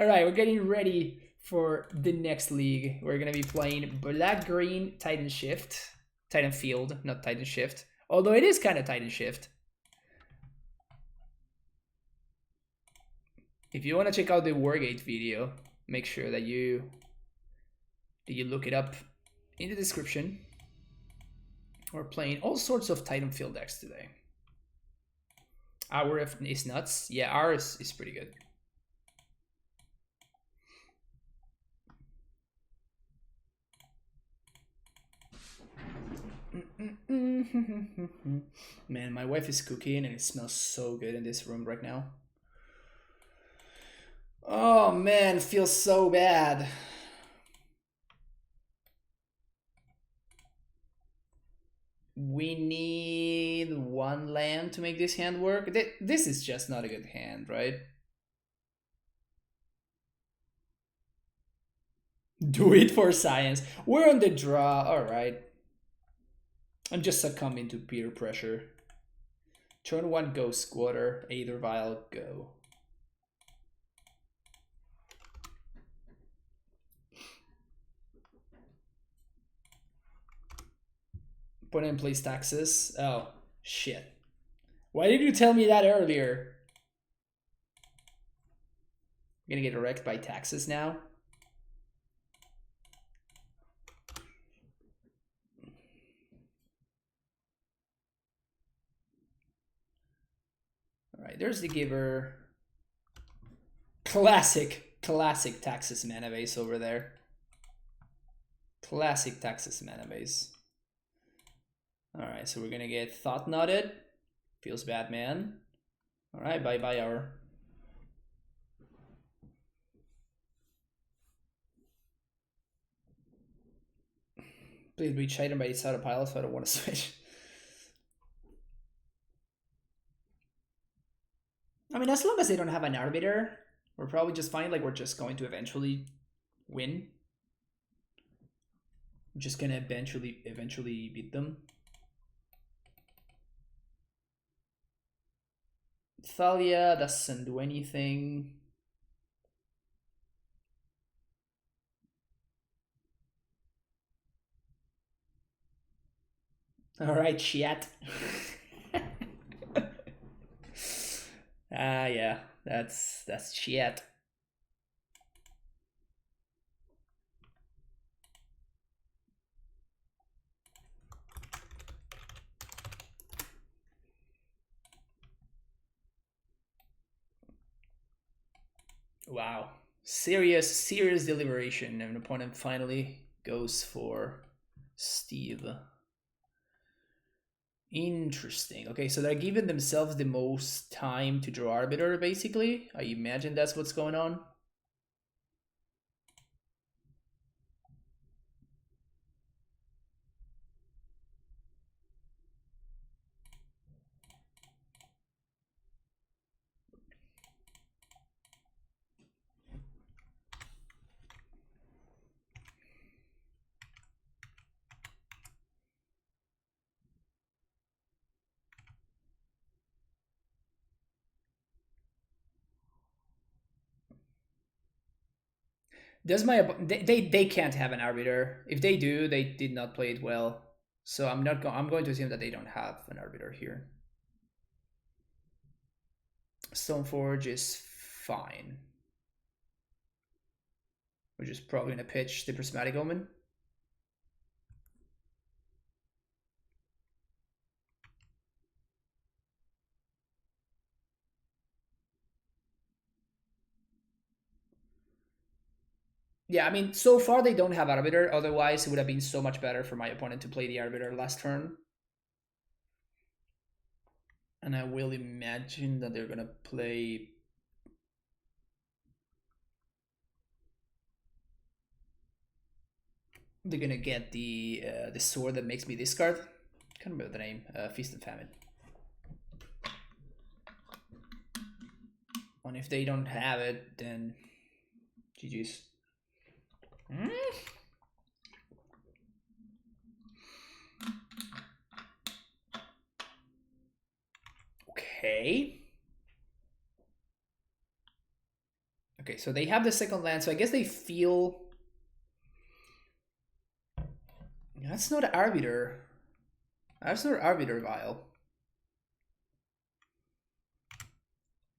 All right, we're getting ready for the next league. We're gonna be playing Black Green Titan Shift, Titan Field, not Titan Shift. Although it is kind of Titan Shift. If you want to check out the Wargate video, make sure that you look it up in the description. We're playing all sorts of Titan Field decks today. Our is nuts. Yeah, ours is pretty good. Man, my wife is cooking and it smells so good in this room right now. Oh man, feels so bad. We need one land to make this hand work. This is just not a good hand, right? Do it for science. We're on the draw. All right. I'm just succumbing to peer pressure. Turn 1, go Squatter. Aether Vial, go. Opponent plays taxes. Oh, shit. Why did you tell me that earlier? I'm gonna get wrecked by taxes now. Alright, there's the giver. Classic taxes mana base over there. Classic taxes mana base. Alright, so we're gonna get Thought Knotted. Feels bad, man. Alright, bye-bye our. Please reach item by its out of pile, so I don't want to switch. I mean, as long as they don't have an Arbiter, we're probably just fine. Like, we're just going to eventually win. I'm just gonna eventually beat them. Thalia doesn't do anything. Alright, chat. Yeah, that's shit. Wow. Serious deliberation. And an opponent finally goes for Steve. Interesting. Okay, so they're giving themselves the most time to draw Arbiter, basically. I imagine that's what's going on. Does my they can't have an Arbiter. If they do, they did not play it well. So I'm going to assume that they don't have an Arbiter here. Stoneforge is fine. We're just probably gonna pitch the Prismatic Omen. Yeah, I mean, so far they don't have Arbiter. Otherwise, it would have been so much better for my opponent to play the Arbiter last turn. And I will imagine that they're gonna play. They're gonna get the sword that makes me discard. Can't remember the name. Feast and Famine. And if they don't have it, then GG's. Okay. Okay, so they have the second land, so I guess they feel... That's not Arbiter. That's not Arbiter Vial.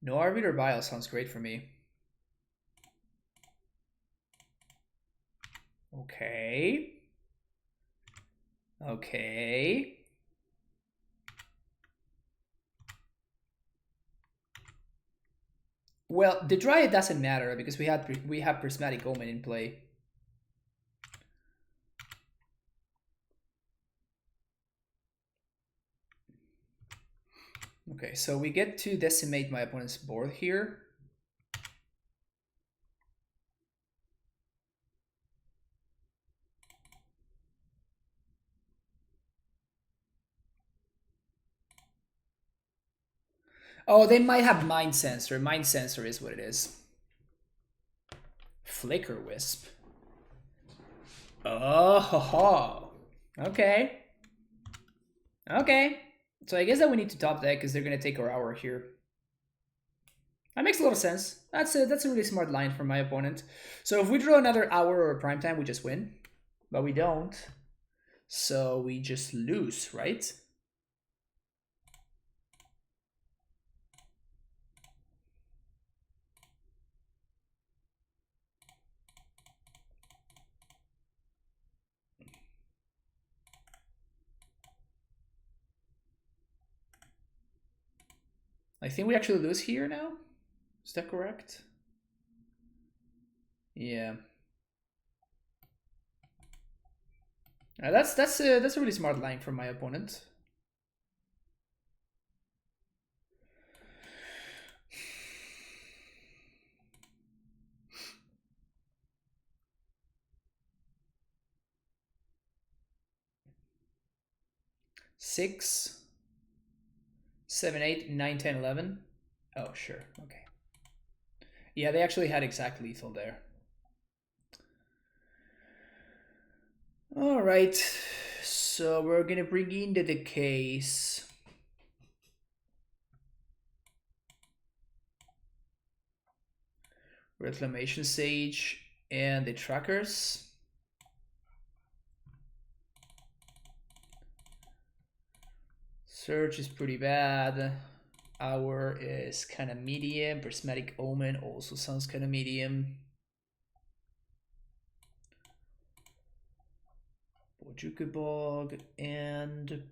No Arbiter Vial sounds great for me. Okay. Okay. Well, the Dryad doesn't matter because we have Prismatic Omen in play. Okay, so we get to decimate my opponent's board here. Oh, they might have Mind Sensor. Mind Sensor is what it is. Flicker Wisp. Oh, ho, ho. Okay. Okay. So I guess that we need to top deck because they're going to take our hour here. That makes a lot of sense. That's a really smart line from my opponent. So if we draw another hour or prime time, we just win. But we don't. So we just lose, right? I think we actually lose here now. Is that correct? Yeah. That's a really smart line from my opponent. Six, 7, 8, 9, 10, 11. Oh, sure. Okay. Yeah, they actually had exact lethal there. All right. So we're going to bring in the decays. Reclamation Sage and the trackers. Search is pretty bad. Hour is kind of medium. Prismatic Omen also sounds kind of medium. Bojuka Bog and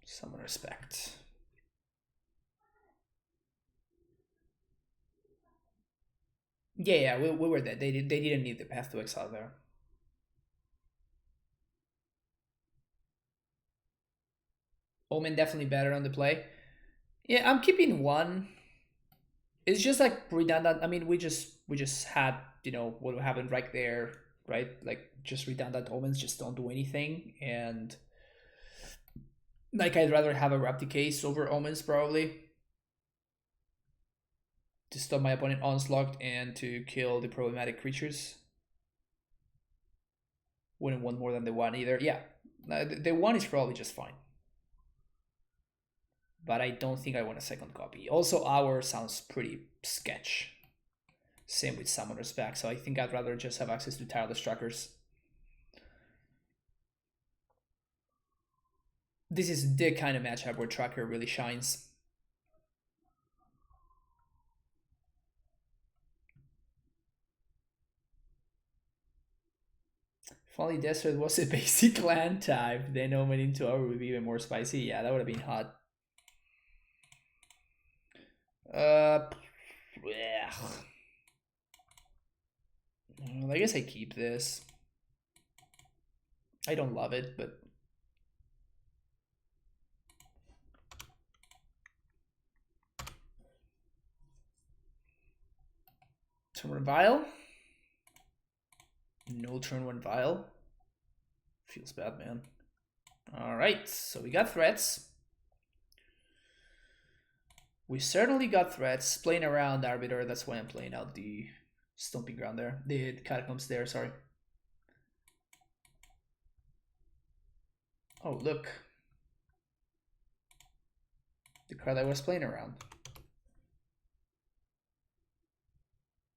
Summon Respect. Yeah, we were dead. They didn't need the Path to Exile there. Omen definitely better on the play. Yeah, I'm keeping one. It's just like redundant. I mean, we just had, you know, what happened right there, right? Like just redundant omens just don't do anything, and like I'd rather have a Rapti case over omens probably to stop my opponent onslaught and to kill the problematic creatures. Wouldn't want more than the one either. Yeah, the one is probably just fine. But I don't think I want a second copy. Also, Hour sounds pretty sketch. Same with Summoner's Pact, so I think I'd rather just have access to Tireless Trackers. This is the kind of matchup where Tracker really shines. If only Desert was a basic land type, then Omen into Hour would be even more spicy. Yeah, that would have been hot. Well, I guess I keep this. I don't love it, but turn 1 Vial. No turn 1 Vial. Feels bad, man. Alright, so we got threats. We certainly got threats. Playing around Arbiter, that's why I'm playing out the stomping ground there. The catacombs there, sorry. Oh, look. The card I was playing around.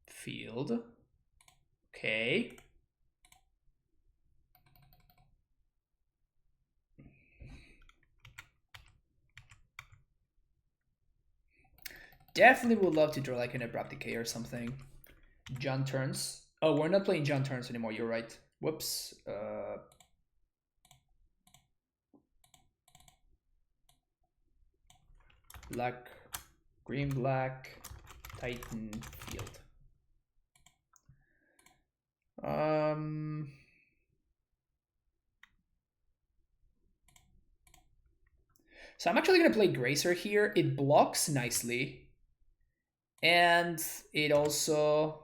Field. Okay. Definitely would love to draw like an Abrupt Decay or something. John turns. Oh, we're not playing John turns anymore. You're right. Whoops. Black, green, black, Titan, field. So I'm actually gonna play Gracer here. It blocks nicely, and it also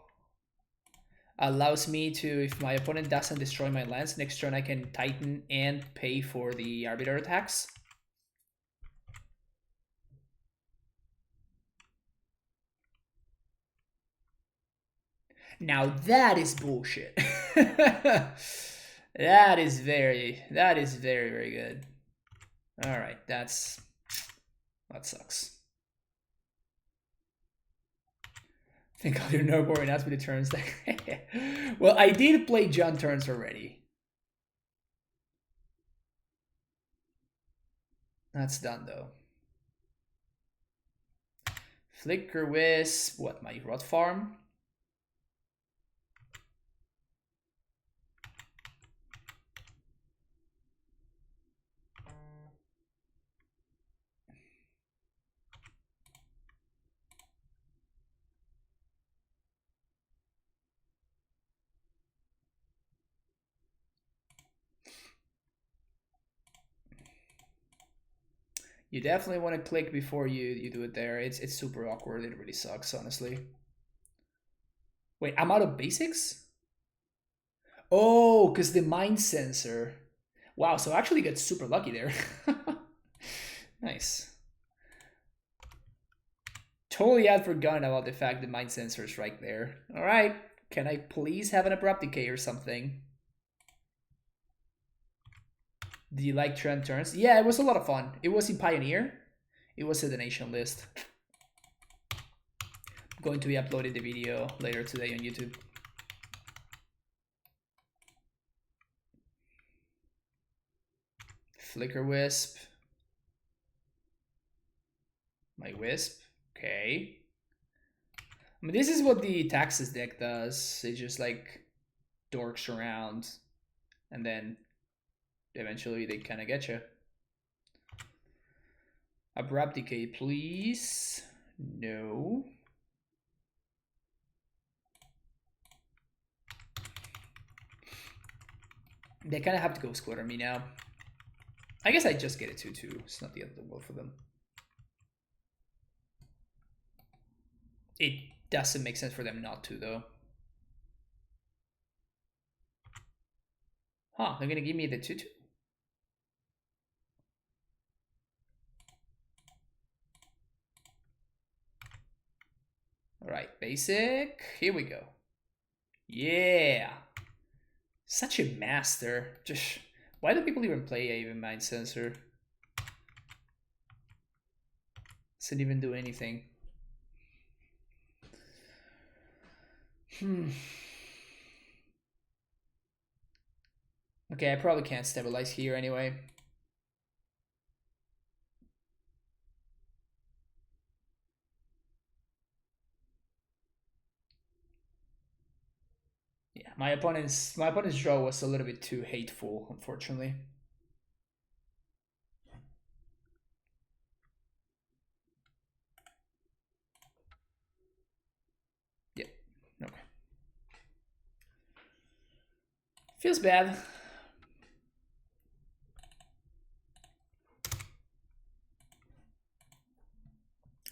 allows me to, if my opponent doesn't destroy my lands, next turn I can Titan and pay for the Arbiter attacks. Now that is bullshit. that is very, very good. All right, that sucks. I think I'll do no more and ask me the turns. Well, I did play John turns already. That's done though. Flicker Wisp, what, my Rot Farm? You definitely want to click before you do it there. It's super awkward. It really sucks, honestly. Wait, I'm out of basics? Oh, because the mind sensor. Wow, so I actually get super lucky there. Nice. Totally had forgotten about the fact that mind sensor is right there. All right, can I please have an Abrupt Decay or something? Do you like trend turns? Yeah, it was a lot of fun. It was in Pioneer. It was a donation list. I'm going to be uploading the video later today on YouTube. Flicker Wisp. My Wisp. Okay. I mean, this is what the Taxes deck does. It just like dorks around and then eventually they kind of get you. Abrupt Decay, please. No. They kind of have to go squatter me now. I guess I just get a 2-2. It's not the end of the world for them. It doesn't make sense for them not to, though. Huh, they're gonna give me the 2-2? Alright, basic. Here we go. Yeah. Such a master. Just why do people even play even Mind Sensor? Doesn't even do anything. Okay, I probably can't stabilize here anyway. Yeah, my opponent's draw was a little bit too hateful, unfortunately. Yeah, okay. Feels bad.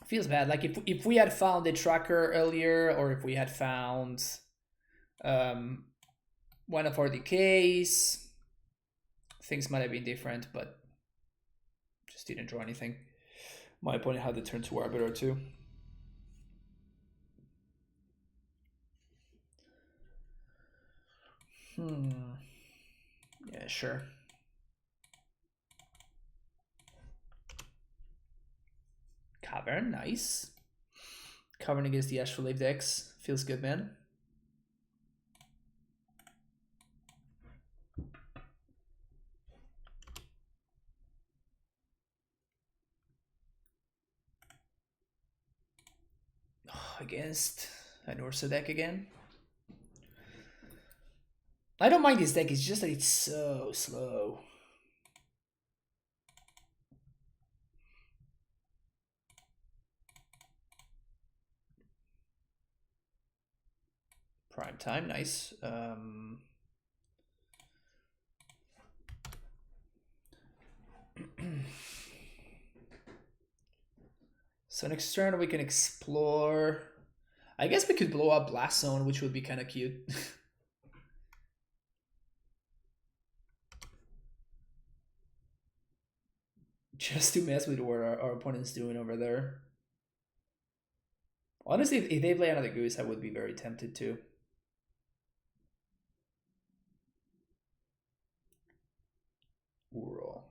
Feels bad. Like if we had found a tracker earlier, or if we had found one of our decays, things might have been different, but just didn't draw anything. My opponent had the turn to Arbiter too. Yeah, sure. Cavern, nice. Cavern against the Astrolabe decks. Feels good, man. Against an Ursa deck again. I don't mind this deck, it's just that it's so slow. Prime time, nice. So next turn we can explore. I guess we could blow up Blast Zone, which would be kind of cute. Just to mess with what our opponent's doing over there. Honestly, if they play another Goose, I would be very tempted to. Uro.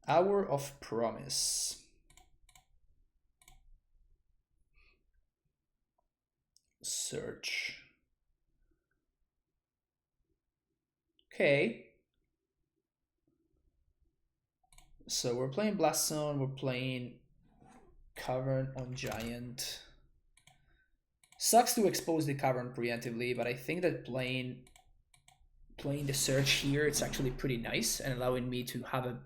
Hour of Promise. Search. Okay. So we're playing Blast Zone, we're playing Cavern on Giant. Sucks to expose the Cavern preemptively, but I think that playing the Search here, it's actually pretty nice and allowing me to have a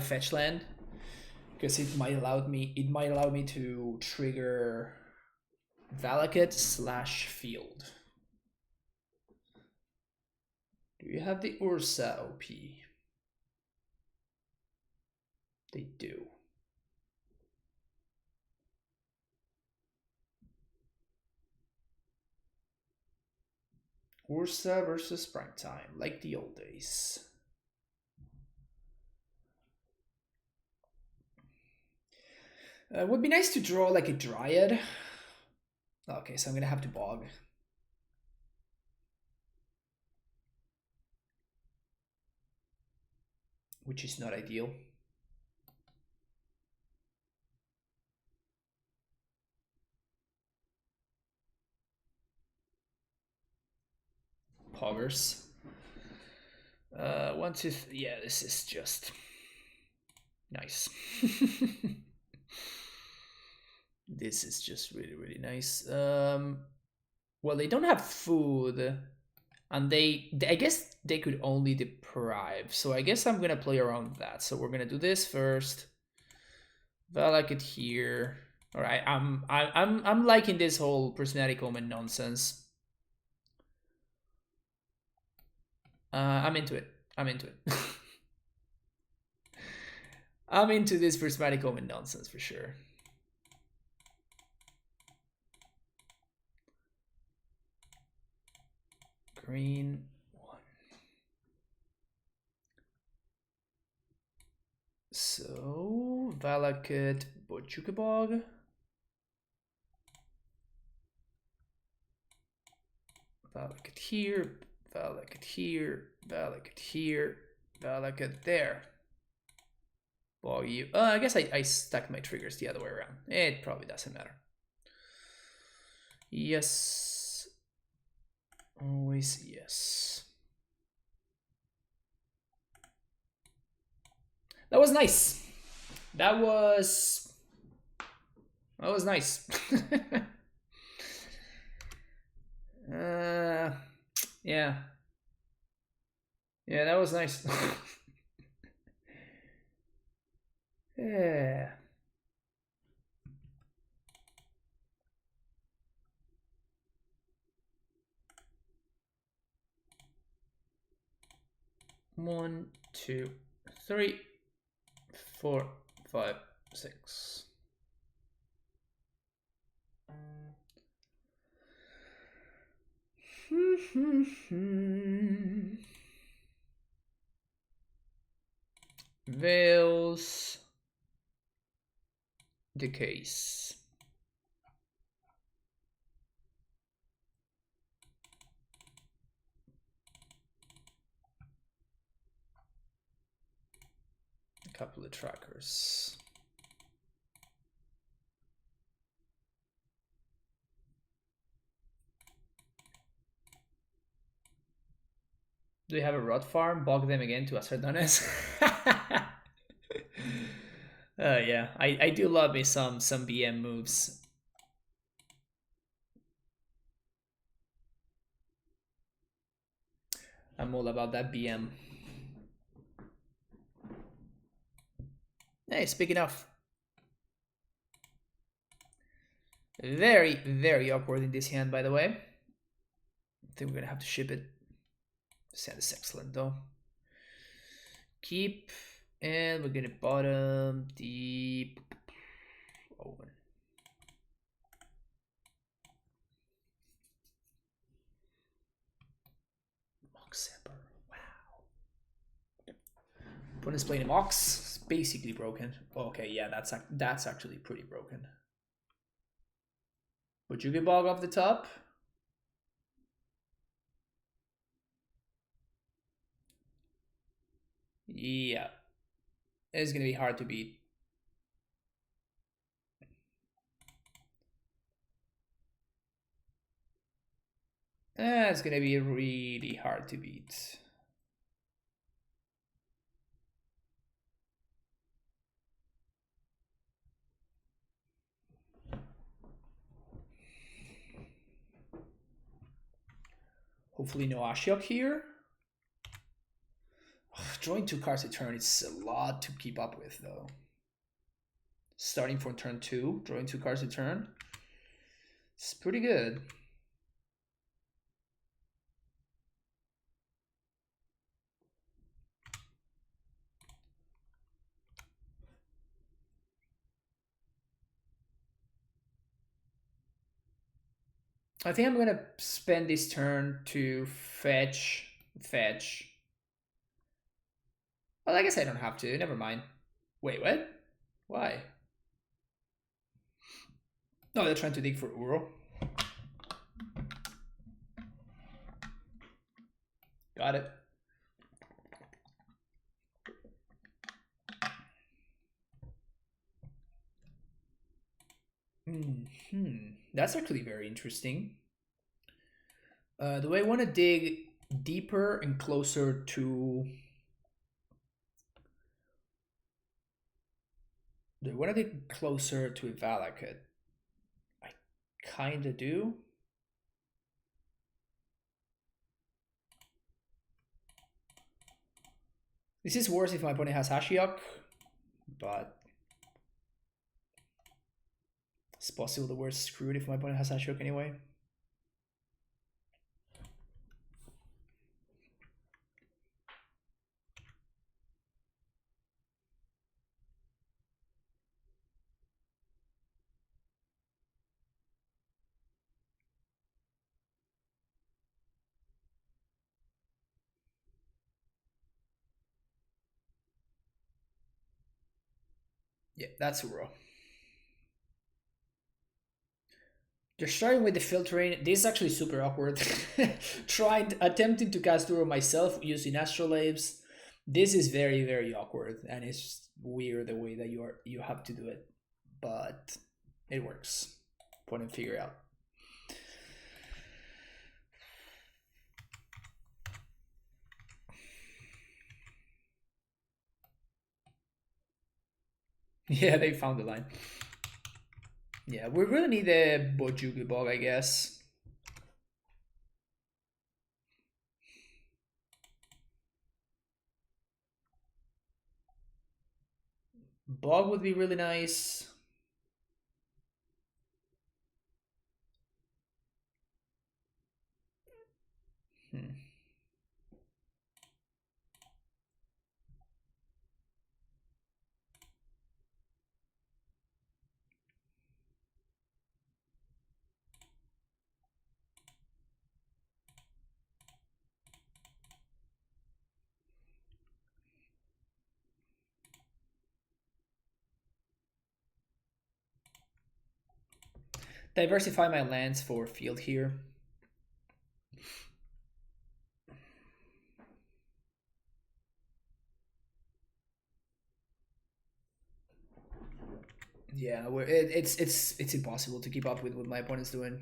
fetch land, because it might allow me to trigger Valakut / Field. Do you have the Ursa OP? They do. Ursa versus Primetime, like the old days. Would be nice to draw like a Dryad. Okay, so I'm gonna have to bog. Which is not ideal. Poggers. Yeah, this is just nice. This is just really, really nice. Well, they don't have food, and I guess they could only deprive. So I guess I'm gonna play around that. So we're gonna do this first. Valakut here. All right, I'm liking this whole Prismatic Omen nonsense. I'm into it. I'm into it. I'm into this Prismatic Omen nonsense for sure. Green 1. So Valakut Bochukabog. Valakut here, Valakut here, Valakut here, Valakut there. Bog you. I guess I stuck my triggers the other way around. It probably doesn't matter. Yes. Always yes. That was nice. That was nice. Yeah. Yeah, that was nice. Yeah. One, 2, 3, 4, 5, 6. Veils the case. A couple of trackers. Do you have a rod farm? Bog them again to Asardones? Yeah, I do love me some BM moves. I'm all about that BM. Hey, speaking of. Very, very awkward in this hand, by the way. I think we're gonna have to ship it. This hand is excellent, though. Keep, and we're gonna bottom, deep, open. Mox Emperor, wow. Opponent's playing a Mox. It's basically broken. Okay, yeah, that's actually pretty broken. Would you get Bog off the top? Yeah. It's gonna be hard to beat. It's gonna be really hard to beat. Hopefully no Ashiok here. Drawing 2 cards a turn is a lot to keep up with, though. Starting from turn 2, drawing 2 cards a turn. It's pretty good. I think I'm gonna spend this turn to fetch. Well, I guess I don't have to. Never mind. Wait, what? Why? No, they're trying to dig for Uro. Got it. That's actually very interesting. Do I want to dig deeper and closer to... Do I want to dig closer to Valakut? I kind of do. This is worse if my opponent has Ashiok, but it's possible that we're screwed if my opponent has Ashiok anyway. Yeah, that's Uro. They're starting with the filtering. This is actually super awkward. Attempting to cast Uro myself using Astrolabes. This is very, very awkward, and it's weird the way that you have to do it, but it works. Point and figure out. Yeah, they found the line. Yeah, we really need a Bojugi Bog, I guess. Bog would be really nice. Diversify my lands for field here. Yeah, it's impossible to keep up with what my opponent's doing.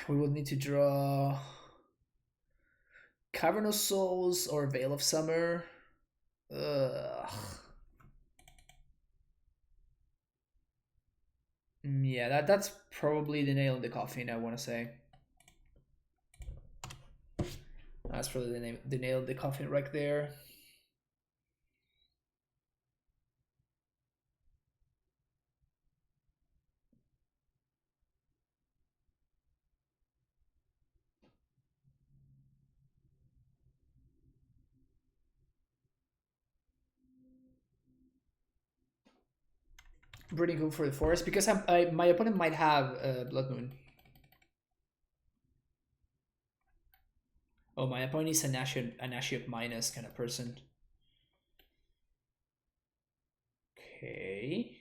We will need to draw Cavernous Souls or Veil of Summer. Ugh. Yeah, that's probably the nail in the coffin, I want to say. That's probably the nail in the coffin right there. Breeding Hook for the forest because my opponent might have Blood Moon. Oh, my opponent is an Ashiok minus kind of person. Okay.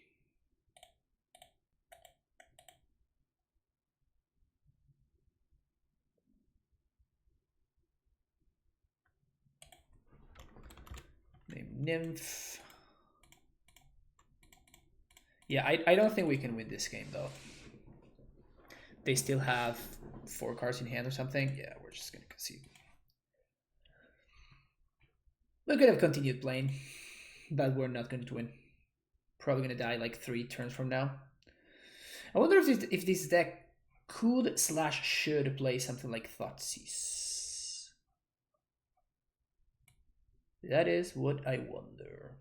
Name Nymph. Yeah, I don't think we can win this game though. They still have 4 cards in hand or something. Yeah, we're just gonna concede. We could have continued playing, but we're not going to win. Probably gonna die like 3 turns from now. I wonder if this deck could / should play something like Thoughtseize. That is what I wonder.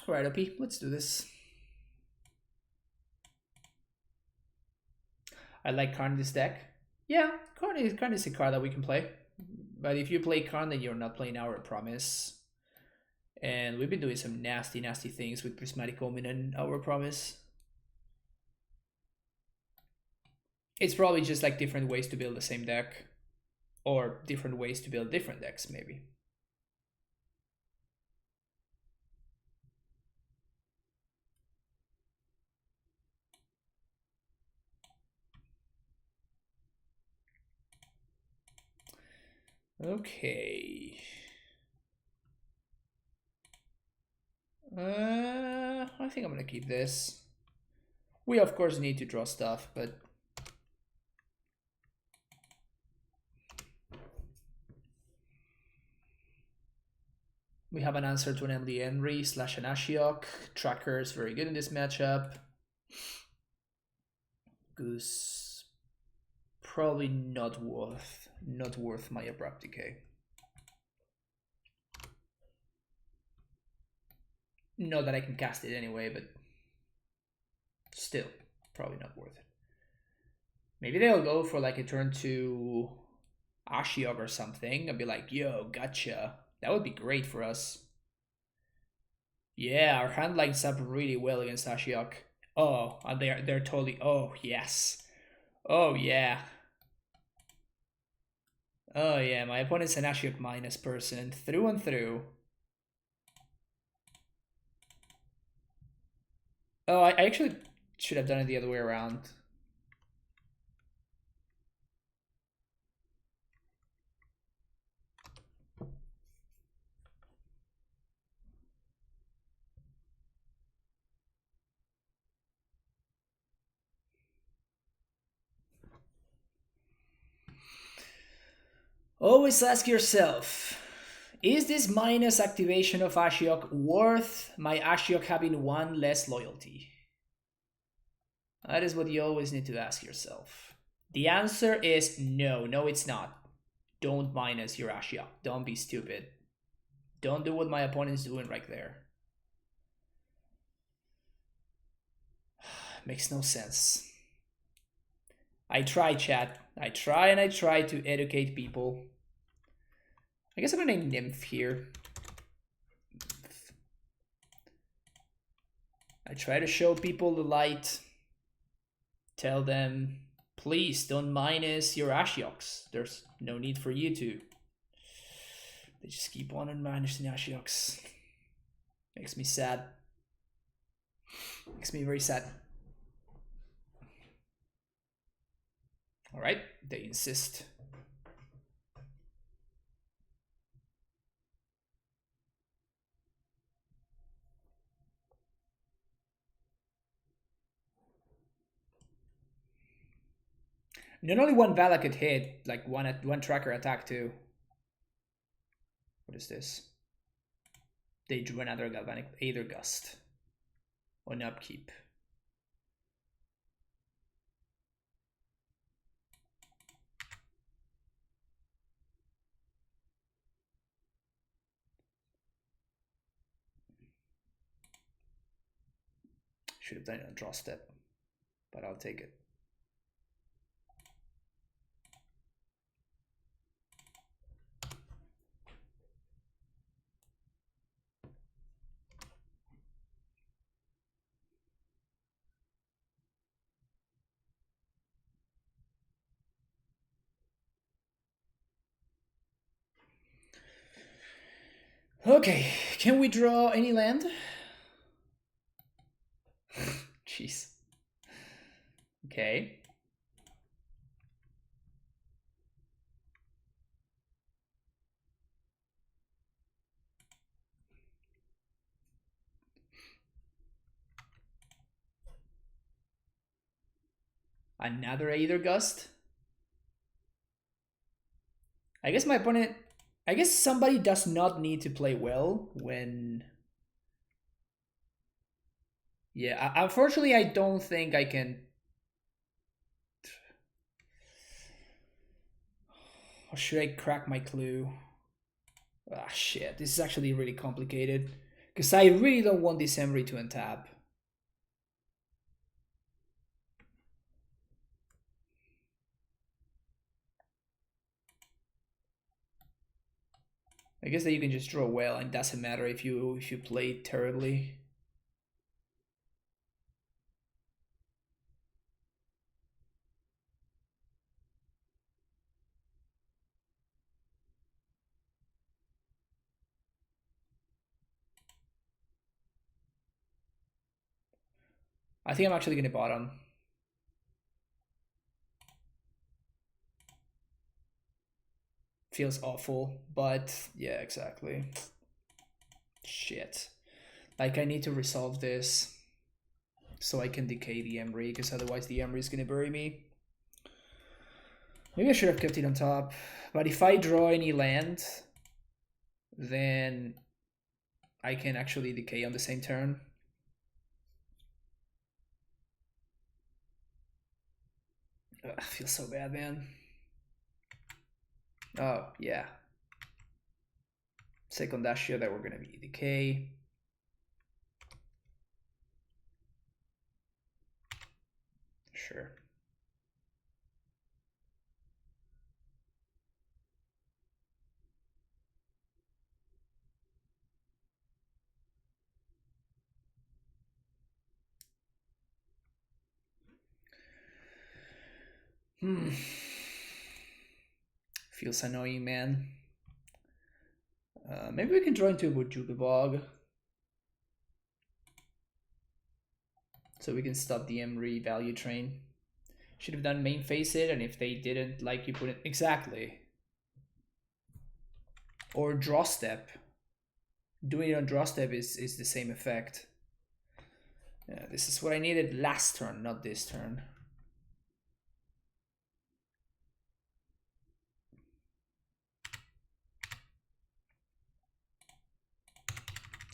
Alright, OP, let's do this. I like Karn in this deck. Yeah, Karn is a card that we can play. But if you play Karn, then you're not playing our Promise. And we've been doing some nasty things with Prismatic Omen and our Promise. It's probably just like different ways to build the same deck. Or different ways to build different decks, maybe. Okay. I think I'm gonna keep this. We of course need to draw stuff, but we have an answer to an MD Henry / an Ashiok. Tracker is very good in this matchup. Goose probably not worth my Abrupt Decay. Not that I can cast it anyway, but still, probably not worth it. Maybe they'll go for like a turn to Ashiok or something and be like, yo, gotcha. That would be great for us. Yeah, our hand lines up really well against Ashiok. Oh, and they're totally. Oh yes. Oh yeah. Oh yeah. My opponent's an Ashiok minus person through and through. Oh, I actually should have done it the other way around. Always ask yourself, is this minus activation of Ashiok worth my Ashiok having 1 less loyalty? That is what you always need to ask yourself. The answer is no. No, it's not. Don't minus your Ashiok. Don't be stupid. Don't do what my opponent's doing right there. Makes no sense. I try, chat. I try and I try to educate people. I guess I'm gonna name Nymph here. I try to show people the light. Tell them, please don't minus your Ashioks. There's no need for you to. They just keep on and minusing Ashioks. Makes me sad. Makes me very sad. Alright, they insist. Not only one Vala could hit, like one tracker attack too. What is this? They drew another Galvanic Aether Gust on upkeep. Should have done it on draw step, but I'll take it. Okay, can we draw any land? Jeez. Okay. Another Aether Gust? I guess my opponent... I guess somebody does not need to play well when... Yeah, unfortunately I don't think I can... Or should I crack my clue? Ah, shit. This is actually really complicated. Because I really don't want this Emery to untap. I guess that you can just draw well, and it doesn't matter if you play terribly. I think I'm actually gonna bottom. Feels awful, but yeah, exactly. Shit. Like, I need to resolve this so I can decay the Emery, because otherwise the Emery is gonna bury me. Maybe I should have kept it on top, but if I draw any land, then I can actually decay on the same turn. Ugh, I feel so bad, man. Oh, yeah. Second dash here that we're gonna be decay. Sure. Feels annoying, man. Maybe we can draw into a Bojuka Bog. So we can stop the Emery value train. Should have done main face it, and if they didn't, like, you put it exactly. Or draw step. Doing it on draw step is the same effect. Yeah, this is what I needed last turn, not this turn.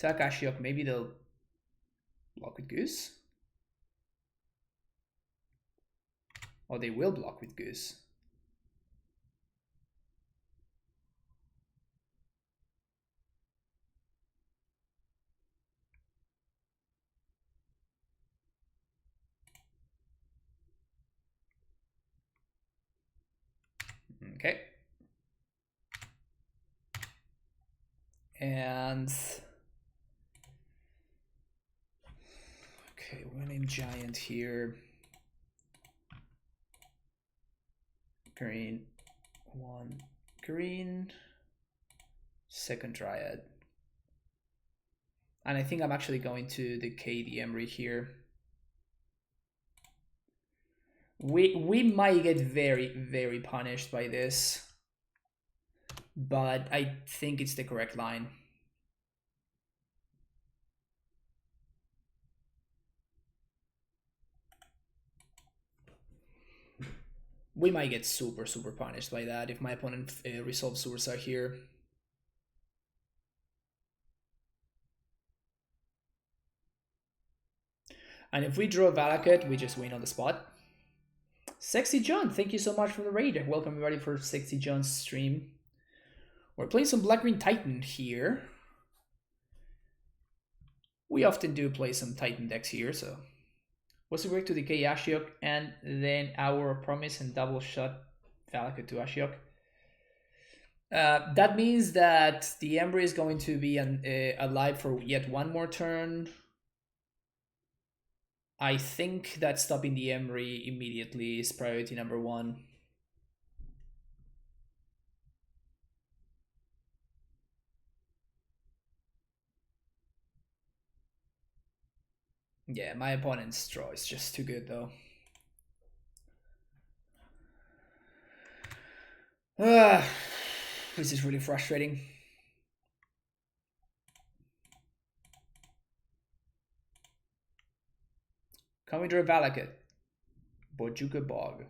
Attack Ashiok, maybe they'll block with Goose. Or they will block with Goose. Okay. And okay, we're gonna name giant here. Green, 1 green, second dryad. And I think I'm actually going to decay the Emery here. We might get very, very punished by this, but I think it's the correct line. We might get super, super punished by that if my opponent resolves Ursa here. And if we draw Valakut, we just win on the spot. Sexy John, thank you so much for the raid. Welcome everybody for Sexy John's stream. We're playing some Black-Green Titan here. We often do play some Titan decks here, so... Was it correct to decay Ashiok and then our Promise and double shot Valakut to Ashiok? That means that the Ember is going to be alive for yet one more turn. I think that stopping the Emery immediately is priority number 1. Yeah, my opponent's draw is just too good though. This is really frustrating. Can we draw Valakut? Bojuka Bog.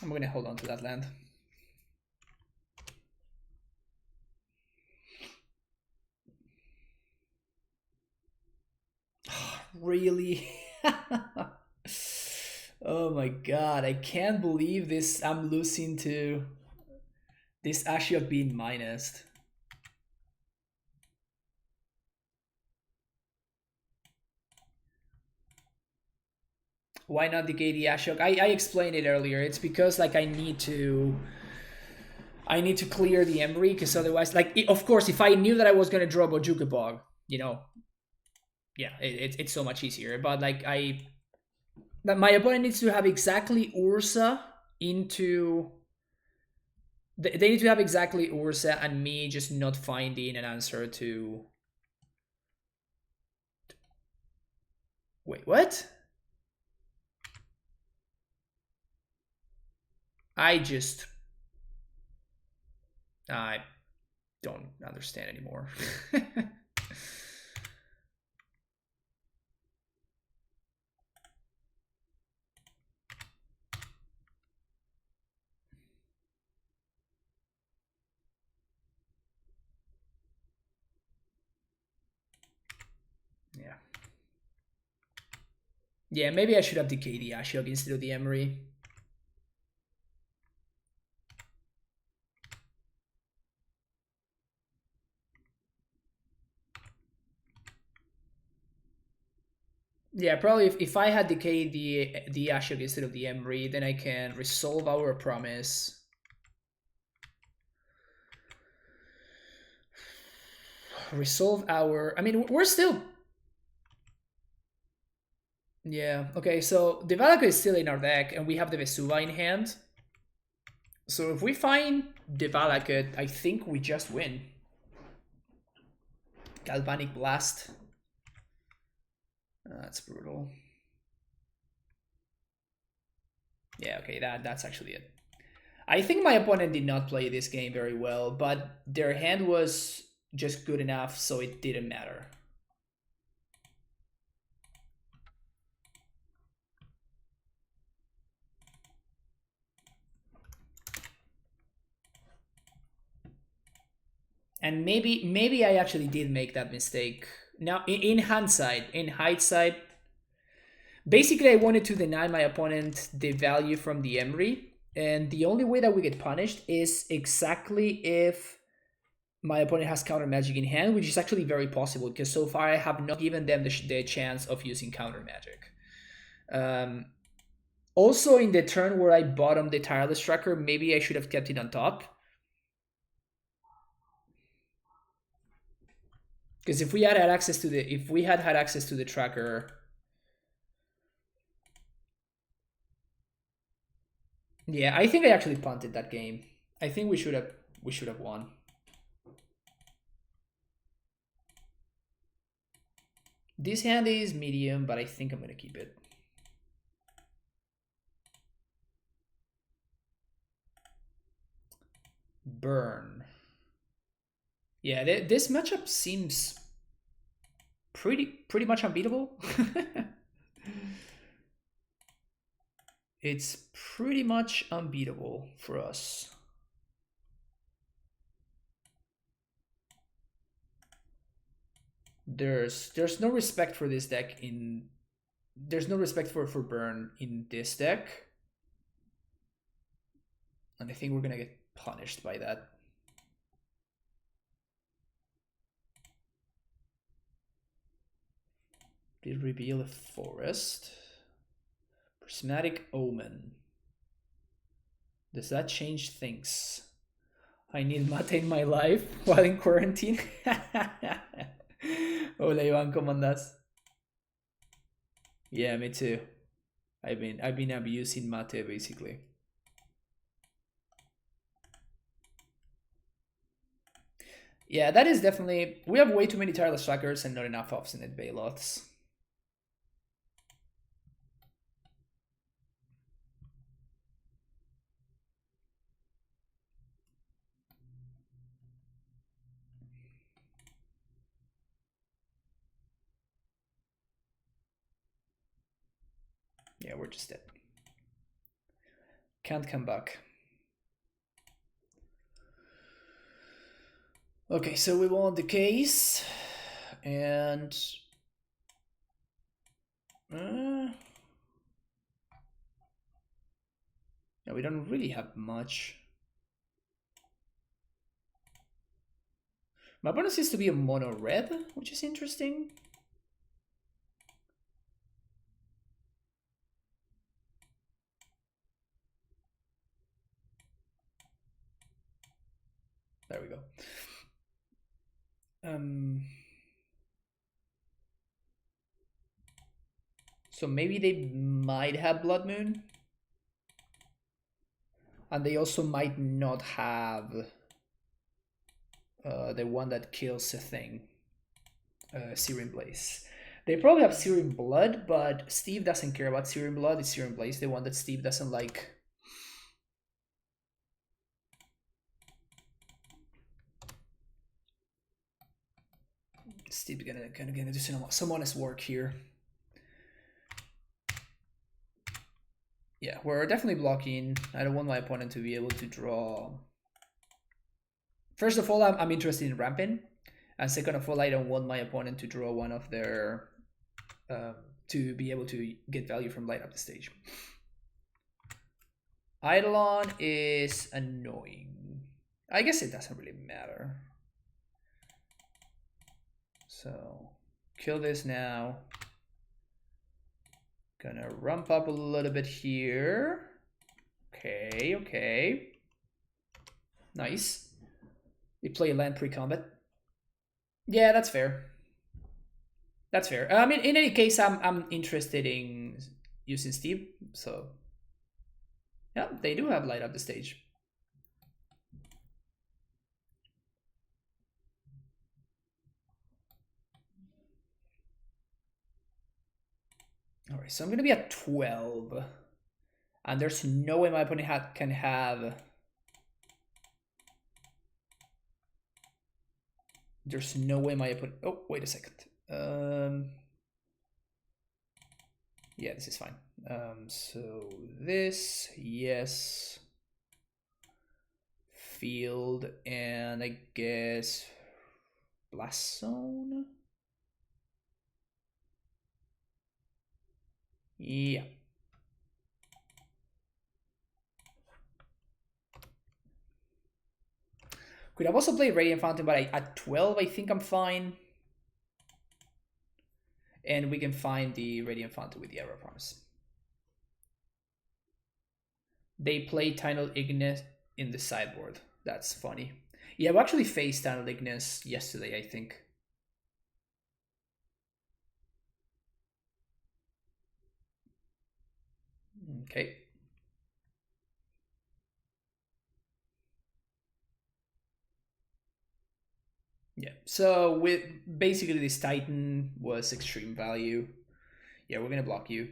I'm gonna hold on to that land. Really? Oh my god, I can't believe this. I'm losing to this Ashiok being minused. Why not decay the Ashiok? I explained it earlier. It's because like I need to clear the Emery, because otherwise, like, of course, if I knew that I was gonna draw Bojuka Bog, you know, yeah, it's so much easier. But like that my opponent needs to have exactly Ursa into. They need to have exactly Ursa and me just not finding an answer to. Wait, what? I don't understand anymore. Yeah. Yeah, maybe I should have decayed the Ashiok instead of the Emery. Yeah, probably if I had decayed the Ashiok instead of the Emery, then I can resolve our Promise. Resolve our... I mean, we're still... Yeah, okay, so the Valakut is still in our deck, and we have the Vesuva in hand. So if we find the Valakut, I think we just win. Galvanic Blast. That's brutal. Yeah, okay, that's actually it. I think my opponent did not play this game very well, but their hand was just good enough, so it didn't matter. And maybe I actually did make that mistake. Now, in hindsight, basically I wanted to deny my opponent the value from the Emery, and the only way that we get punished is exactly if my opponent has counter magic in hand, which is actually very possible because so far I have not given them the chance of using counter magic. Also, in the turn where I bottomed the Tireless Tracker, maybe I should have kept it on top. Because if we had had access to the tracker, yeah, I think I actually punted that game. I think we should have won. This hand is medium, but I think I'm gonna keep it. Burn. Yeah, this matchup seems pretty much unbeatable. It's pretty much unbeatable for us. There's no respect for this deck in there's no respect for burn in this deck. And I think we're gonna get punished by that. Did reveal a forest. Prismatic Omen. Does that change things? I need mate in my life while in quarantine. Hola Iván, ¿cómo andas? Yeah, me too. I've been abusing mate basically. Yeah, that is definitely... We have way too many Tireless Trackers and not enough Obstinate Bailots. Yeah, we're just dead. Can't come back. Okay, so we won the case. And... yeah, we don't really have much. My opponent seems to be a mono red, which is interesting. There we go. So maybe they might have Blood Moon. And they also might not have the one that kills a thing. Searing Blaze. They probably have Searing Blood, but Steve doesn't care about Searing Blood. It's Searing Blaze, the one that Steve doesn't like. Steve's gonna do some honest work here. Yeah, we're definitely blocking. I don't want my opponent to be able to draw. First of all, I'm interested in ramping. And second of all, I don't want my opponent to draw one of their... to be able to get value from light up the stage. Eidolon is annoying. I guess it doesn't really matter. So, kill this now. Gonna rump up a little bit here. Okay, okay. Nice. You play land pre-combat. Yeah, that's fair. That's fair. I mean, in any case, I'm interested in using Steve, so yeah, they do have light up the stage. All right, so I'm gonna be at 12, and there's no way my opponent can have. There's no way my opponent. Oh, wait a second. Yeah, this is fine. So this, yes. field, and I guess Blast Zone. Yeah. Could have also played Radiant Fountain, but at 12 I think I'm fine. And we can find the Radiant Fountain with the Arrow Promise. They play Tynal Ignis in the sideboard. That's funny. Yeah, we actually faced Tynal Ignis yesterday, I think. Okay. Yeah, so with basically this Titan was extreme value. Yeah, we're gonna block you.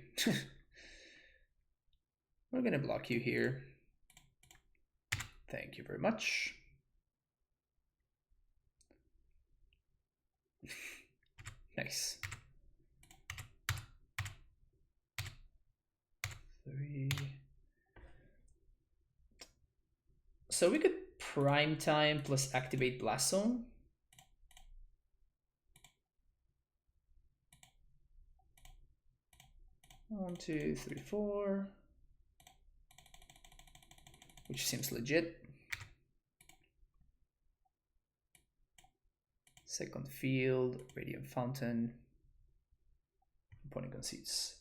We're gonna block you here. Thank you very much. Nice. 3. So we could prime time plus activate Blast Zone. One, two, three, four. Which seems legit. Second field, Radiant Fountain. Opponent concedes.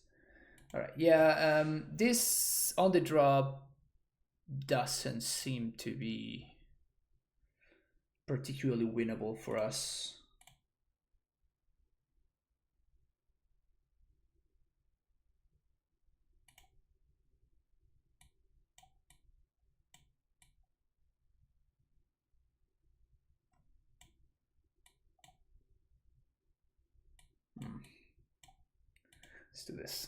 Alright, yeah, this on the draw doesn't seem to be particularly winnable for us. Let's do this.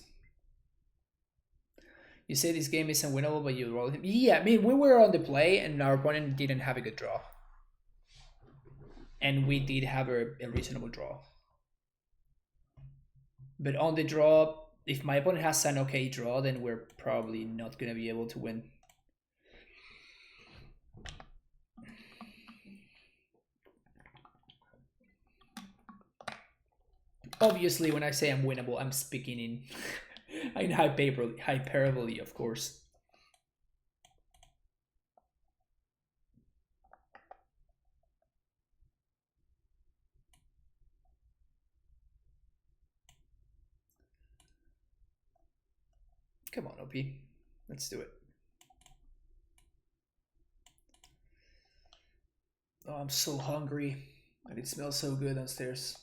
You say this game isn't winnable, but you roll him. Yeah, I mean, we were on the play, and our opponent didn't have a good draw. And we did have a reasonable draw. But on the draw, if my opponent has an okay draw, then we're probably not going to be able to win. Obviously, when I say I'm winnable, I'm speaking in hyperbole, of course. Come on, OP. Let's do it. Oh, I'm so hungry. And it smells so good downstairs.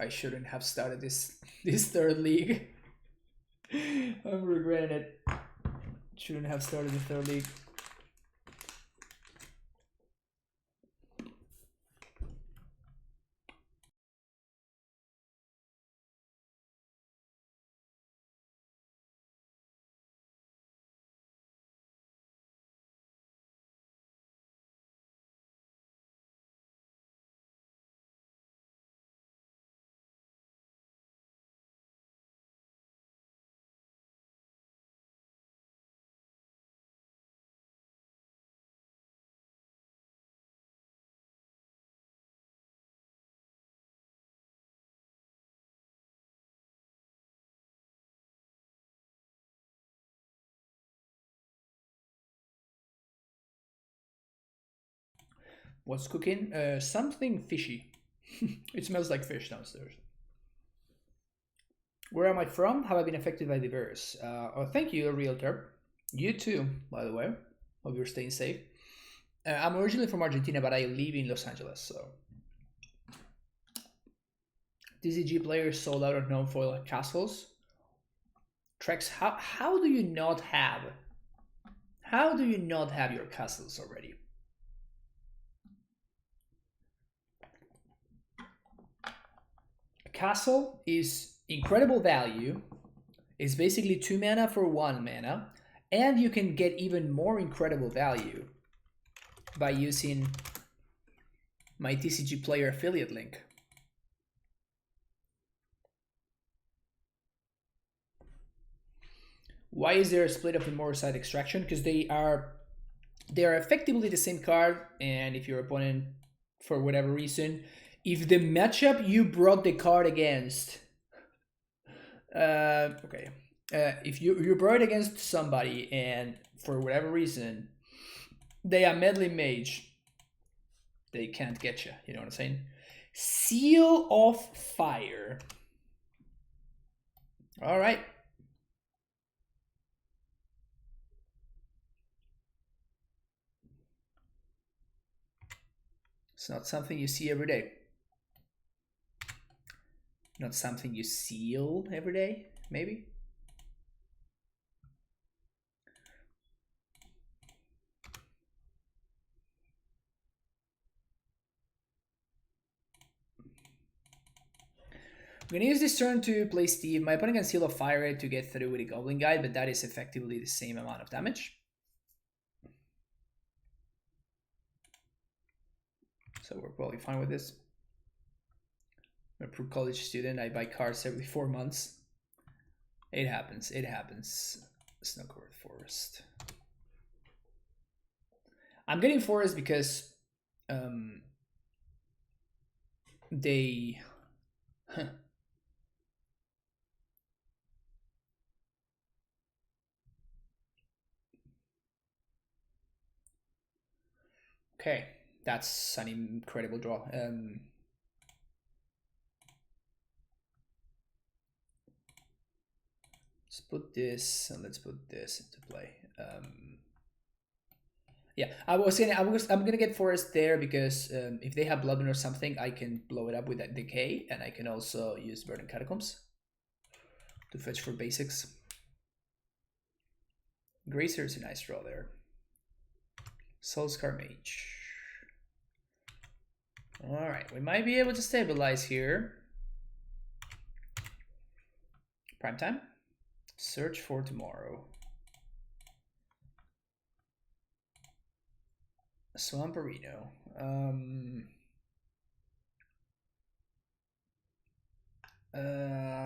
I shouldn't have started this third league. I'm regretting it. Shouldn't have started the third league. What's cooking? Something fishy. It smells like fish downstairs. Where am I from? Have I been affected by the virus? Oh, thank you, Realtor. You too, by the way. Hope you're staying safe. I'm originally from Argentina, but I live in Los Angeles, so. TCG players sold out of non-foil castles. Trex, how do you not have? How do you not have your castles already? A castle is incredible value. It's basically 2 mana for 1 mana, and you can get even more incredible value by using my TCG player affiliate link. Why is there a split of the Morside extraction? Because they are They are effectively the same card, and if your opponent, for whatever reason, if the matchup you brought the card against, okay, if you brought it against somebody and for whatever reason they are medley mage, they can't get you. You know what I'm saying? Seal of Fire. All right. It's not something you see every day. Not something you seal every day, maybe? I'm gonna use this turn to play Steve. My opponent can Seal of Fire it to get through with a Goblin Guide, but that is effectively the same amount of damage. So we're probably fine with this. I'm a pro college student. I buy cards every 4 months. It happens. It happens. Snowcourt Forest. I'm getting Forest because they... Okay, that's an incredible draw. Let's put this and let's put this into play. Yeah, I'm gonna get Forest there because if they have Bloodmoon or something, I can blow it up with that Decay, and I can also use Verdant Catacombs to fetch for basics. Grazer is a nice draw there. Soulscar Mage. Alright, we might be able to stabilize here. Prime time. Search for Tomorrow. Swamperino.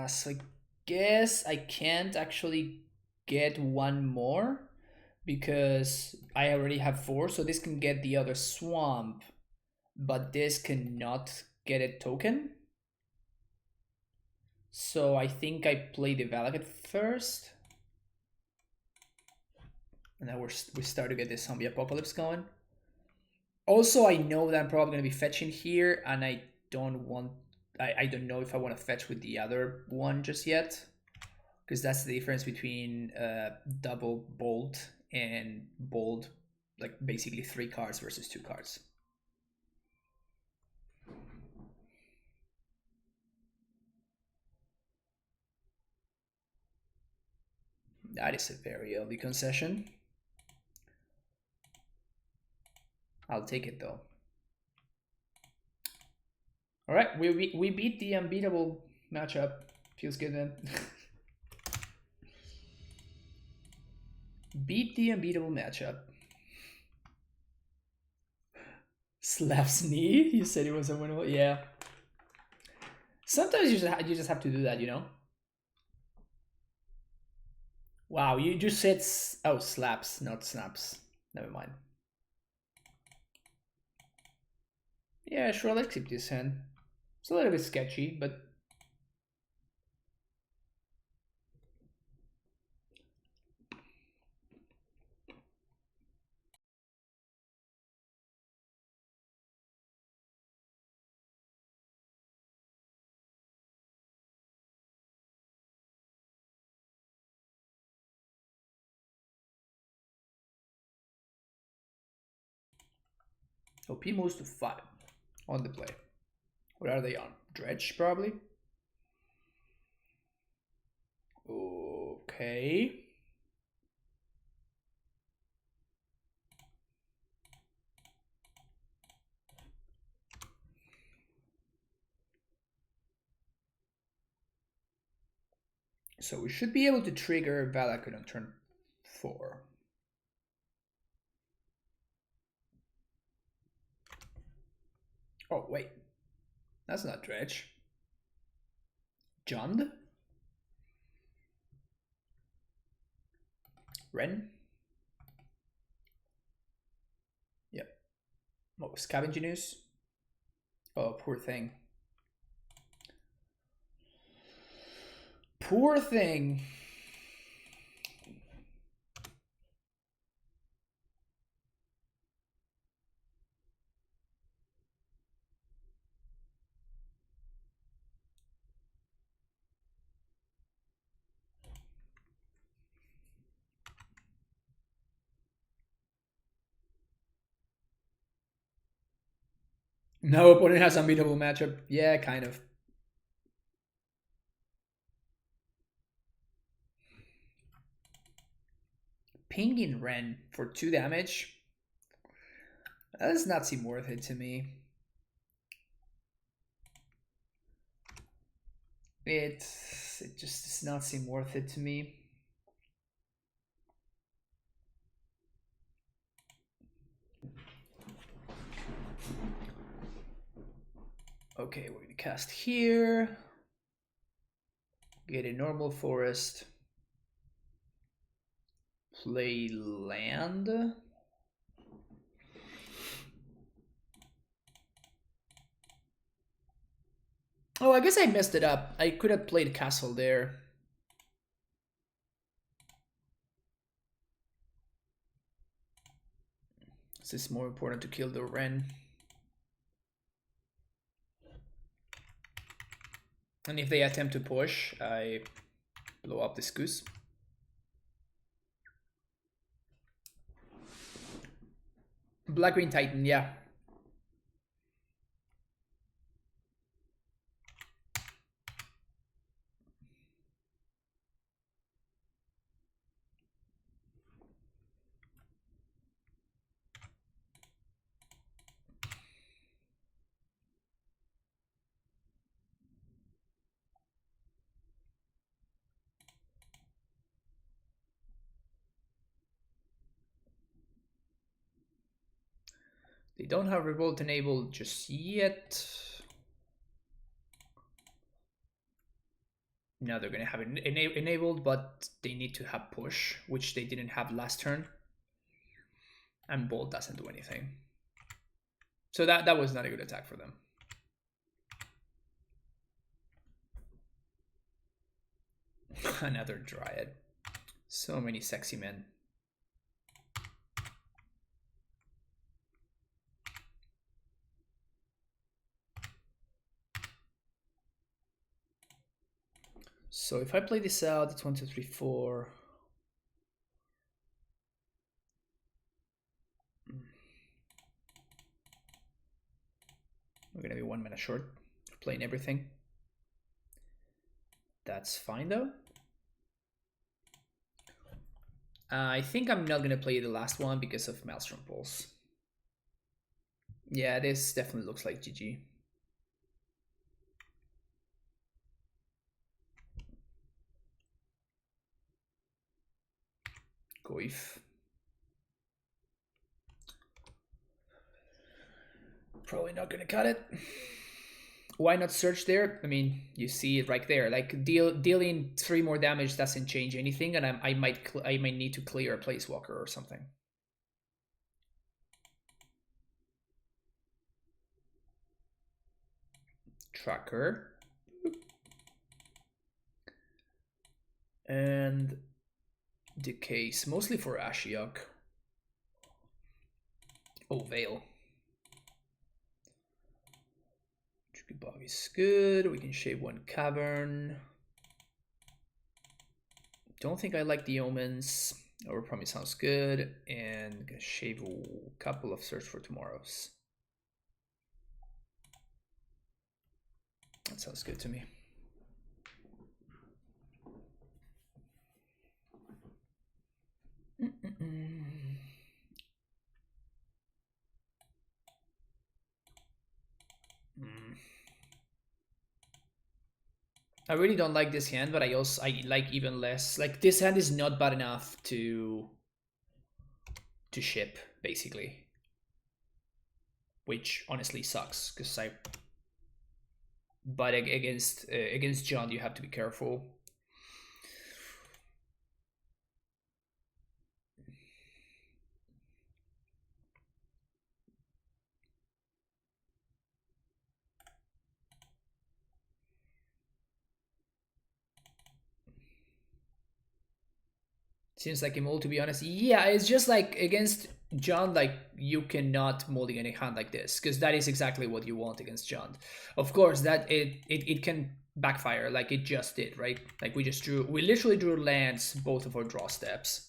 So I guess I can't actually get one more because I already have 4, so this can get the other swamp, but this cannot get a token. So I think I play the Valakut first. And now we start to get the zombie apocalypse going. Also, I know that I'm probably going to be fetching here, and I don't want... I don't know if I want to fetch with the other one just yet. Because that's the difference between double bold and bold, like basically 3 cards versus 2 cards. That is a very early concession. I'll take it though. All right, we beat the unbeatable matchup. Feels good, man. Beat the unbeatable matchup. Slaps knee? You said it was unwinnable? Yeah. Sometimes you just have to do that, you know? Wow, you just said... Oh, slaps, not snaps. Never mind. Yeah, sure, let's keep this hand. It's a little bit sketchy, but... OP moves to 5 on the play. What are they on? Dredge, probably? Okay. So we should be able to trigger Valakut on turn 4. Oh, wait. That's not Dredge. Jund? Ren? What, Scavenging Ooze? Oh, poor thing. Poor thing. No opponent has unbeatable matchup. Yeah, kind of. Pinging Ren for 2 damage. That does not seem worth it to me. It just does not seem worth it to me. Okay, we're gonna cast here. Get a normal forest. Play land. Oh, I guess I messed it up. I could have played castle there. This is more important to kill the Ren. And if they attempt to push, I blow up this goose. Black-Green Titan, yeah. They don't have Revolt enabled just yet. Now they're going to have it enabled, but they need to have push, which they didn't have last turn. And Bolt doesn't do anything. So that was not a good attack for them. Another Dryad. So many sexy men. So if I play this out, it's 1, 2, 3, 4. We're gonna be 1 mana short for playing everything. That's fine though. I think I'm not gonna play the last one because of Maelstrom Pulse. Yeah, this definitely looks like GG. Goif. Probably not gonna cut it. Why not search there? I mean, you see it right there. Like dealing 3 more damage doesn't change anything, and I might need to clear a Placewalker or something. Tracker. And Decays, mostly for Ashiok. Oh, Veil. Tricky Bog is good. We can shave 1 Cavern. Don't think I like the Omens. Overpromise sounds good. And gonna shave a couple of Search for Tomorrows. That sounds good to me. I really don't like this hand, but I like even less. Like this hand is not bad enough to ship, basically. Which honestly sucks, because but against John you have to be careful. Seems like a mole, to be honest. Yeah, it's just like against John, like you cannot mulligan a hand like this, because that is exactly what you want against John. Of course, that it can backfire like it just did, right? Like we literally drew lands both of our draw steps.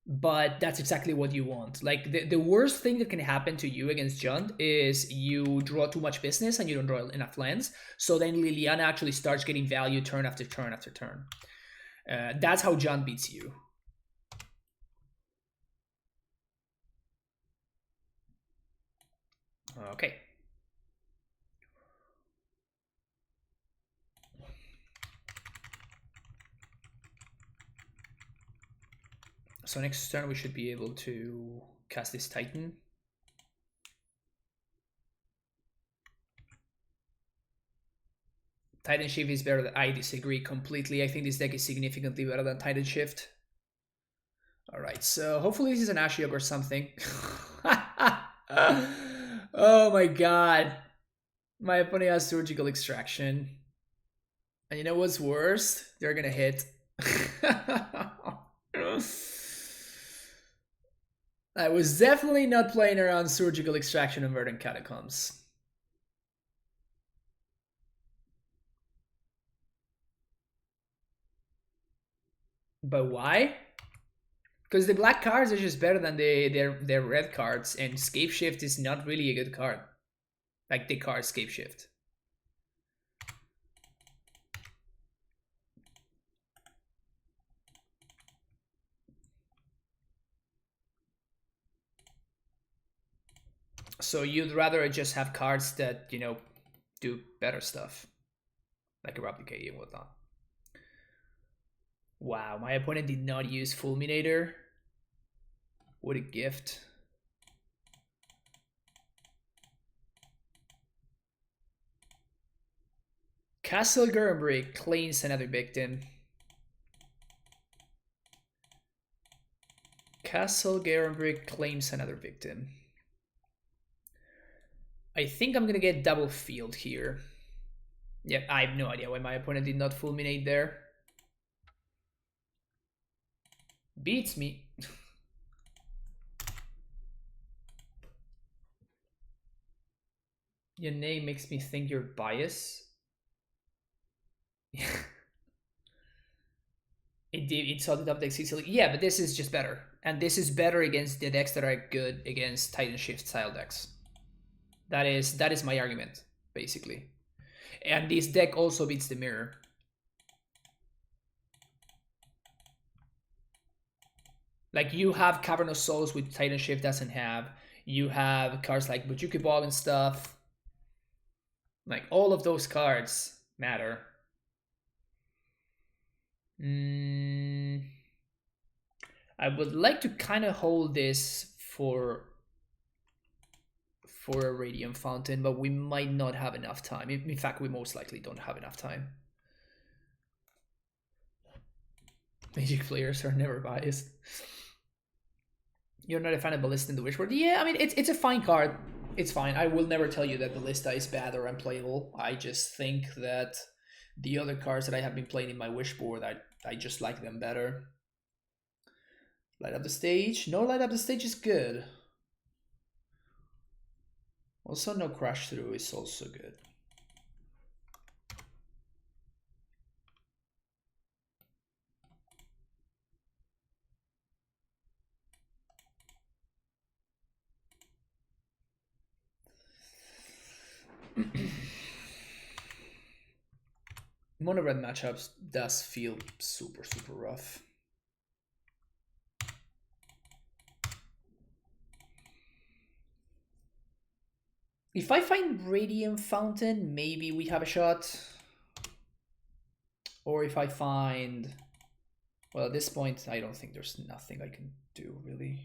But that's exactly what you want. Like the worst thing that can happen to you against John is you draw too much business and you don't draw enough lands. So then Liliana actually starts getting value turn after turn after turn. That's how John beats you. Okay. So next turn we should be able to cast this Titan. Titan Shift is better. I disagree completely. I think this deck is significantly better than Titan Shift. Alright, so hopefully this is an Ashiok or something. Oh my god. My opponent has Surgical Extraction. And you know what's worse? They're gonna hit. I was definitely not playing around Surgical Extraction and Verdant Catacombs. But why? Because the black cards are just better than their red cards, and Scape Shift is not really a good card. Like the card Scape Shift. So you'd rather just have cards that, you know, do better stuff. Like a Replicate and whatnot. Wow, my opponent did not use Fulminator. What a gift. Castle Gurnbrick claims another victim. Castle Gurnbrick claims another victim. I think I'm gonna get double field here. Yeah, I have no idea why my opponent did not fulminate there. Beats me. Your name makes me think you're biased. It saw the top deck easily. Yeah, but this is just better. And this is better against the decks that are good against Titan Shift style decks. That is my argument, basically. And this deck also beats the mirror. Like you have Cavern of Souls, which Titan Shift doesn't have. You have cards like Bujuki Ball and stuff. Like all of those cards matter. I would like to kind of hold this for a Radiant Fountain, but we might not have enough time. In fact, we most likely don't have enough time. Magic players are never biased. You're not a fan of Ballista in the Wishboard? Yeah, I mean, it's a fine card. It's fine. I will never tell you that Ballista is bad or unplayable. I just think that the other cards that I have been playing in my Wishboard, I just like them better. Light Up the Stage. No Light Up the Stage is good. Also, no Crash Through is also good. Mono red matchups does feel super rough. If I find Radiant Fountain, maybe we have a shot. Or if I find... Well, at this point, I don't think there's nothing I can do, really.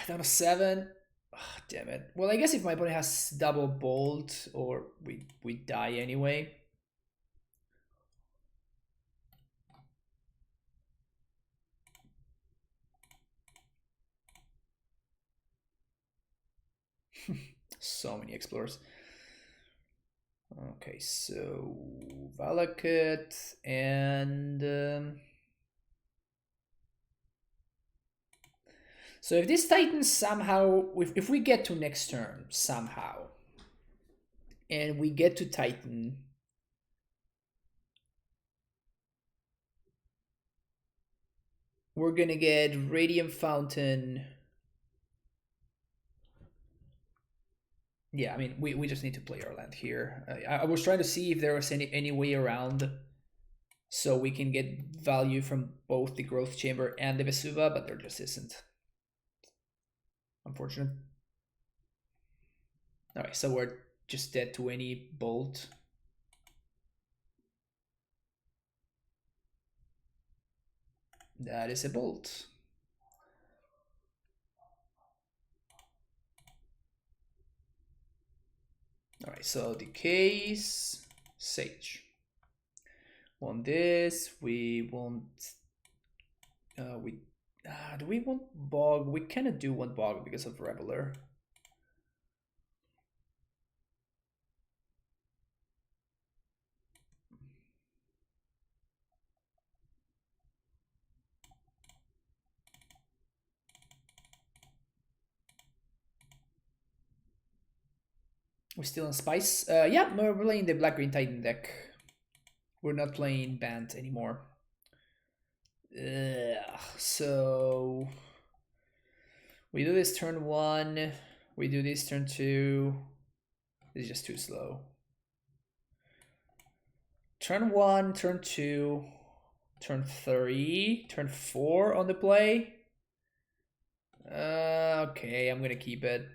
Down to 7. Oh, damn it. Well, I guess if my opponent has double bolt, or we die anyway. So many explorers. Okay, so Valakut and So if this Titan somehow, if we get to next turn somehow, and we get to Titan, we're gonna get Radiant Fountain. Yeah, I mean, we just need to play our land here. I was trying to see if there was any way around so we can get value from both the Growth Chamber and the Vesuva, but there just isn't. Unfortunate. Alright, so we're just dead to any bolt. That is a bolt. Alright, so decays, Sage. Want this, we want... do we want Bog? We kind of do want Bog because of Reveler. We're still on Spice. Yeah, we're playing the Black Green Titan deck. We're not playing Bant anymore. So we do this turn 1. We do this turn 2. This is just too slow. Turn 1, turn 2, turn 3, turn 4 on the play. Okay, I'm gonna keep it.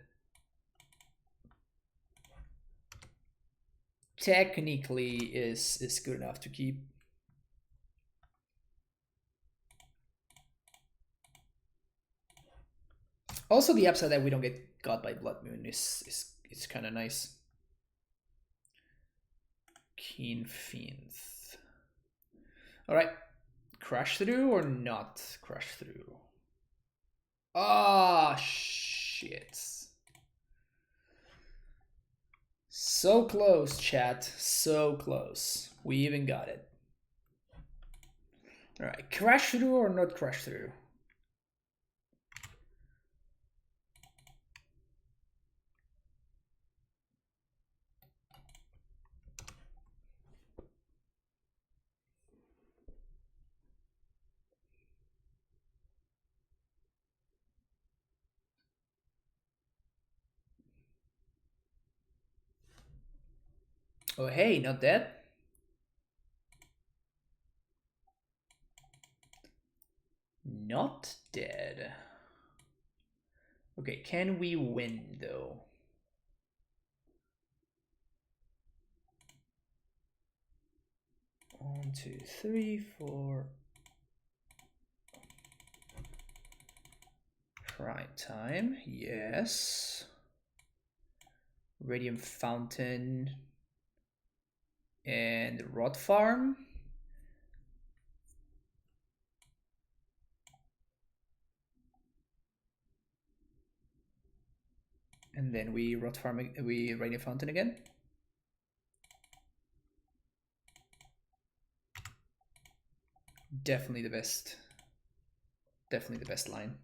Technically is good enough to keep. Also, the upside that we don't get got by Blood Moon is kind of nice. Keen Fiends. All right, crash through or not crash through? Ah, shit. So close, chat. So close. We even got it. All right, crash through or not crash through? Oh, hey, not dead. Not dead. Okay, can we win though? One, two, three, four. Prime time, yes. Radiant Fountain and Rot Farm. And then we Rot Farm, we Radiant Fountain again. Definitely the best. Definitely the best line.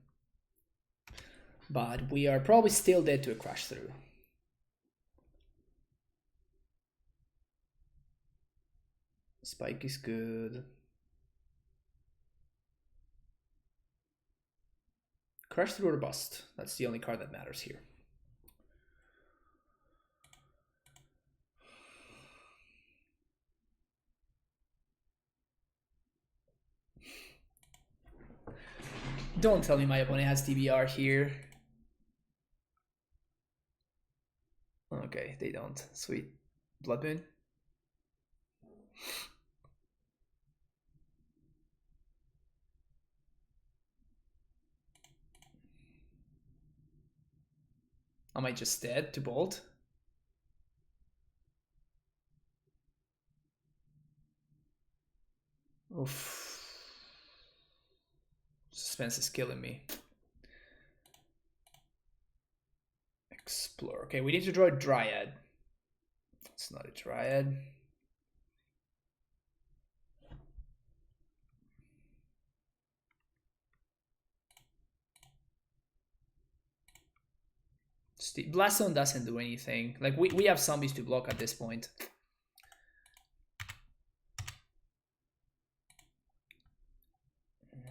But we are probably still dead to a crash through. Spike is good. Crash through or bust. That's the only card that matters here. Don't tell me my opponent has TBR here. Okay, they don't. Sweet. Blood Moon. Am I just dead to bolt? Oof. Suspense is killing me. Explore. Okay, we need to draw a Dryad. It's not a Dryad. The Blast Zone doesn't do anything. Like, we have zombies to block at this point.